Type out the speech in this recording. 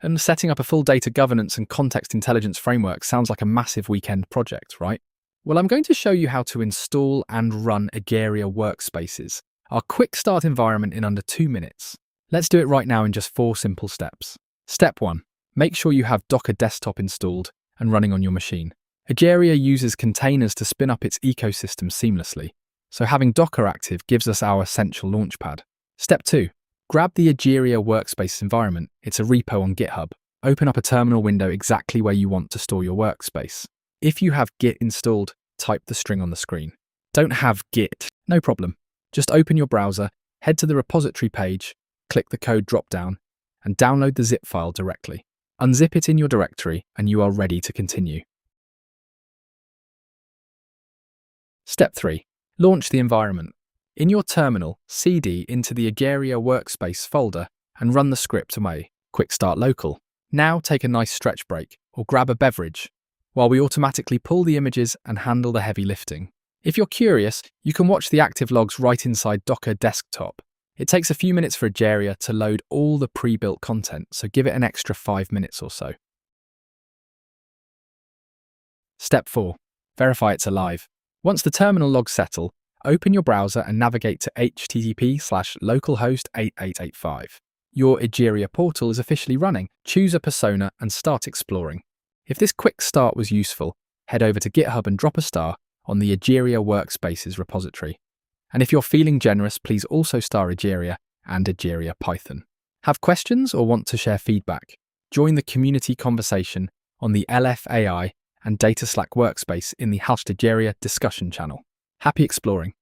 And setting up a full data governance and context intelligence framework sounds like a massive weekend project, right? Well, I'm going to show you how to install and run Egeria workspaces, our Quickstart environment, in under 2 minutes. Let's do it right now in just 4 simple steps. Step 1. Make sure you have Docker Desktop installed and running on your machine. Egeria uses containers to spin up its ecosystem seamlessly, so having Docker active gives us our essential launchpad. Step 2. Grab the Egeria workspace environment. It's a repo on GitHub. Open up a terminal window exactly where you want to store your workspace. If you have Git installed, type the string on the screen. Don't have Git? No problem. Just open your browser, head to the repository page, click the code dropdown, and download the zip file directly. Unzip it in your directory, and you are ready to continue. Step 3. Launch the environment. In your terminal, cd into the Egeria workspace folder and run the script away. Quickstart local. Now take a nice stretch break or grab a beverage while we automatically pull the images and handle the heavy lifting. If you're curious, you can watch the active logs right inside Docker Desktop. It takes a few minutes for Egeria to load all the pre-built content, so give it an extra 5 minutes or so. Step 4. Verify it's alive. Once the terminal logs settle, open your browser and navigate to http:/localhost 8885. Your Egeria portal is officially running. Choose a persona and start exploring. If this quick start was useful, head over to GitHub and drop a star on the Egeria Workspaces repository. And if you're feeling generous, please also star Egeria and Egeria Python. Have questions or want to share feedback? Join the community conversation on the LFAI and Data Slack workspace in the Egeria discussion channel. Happy exploring!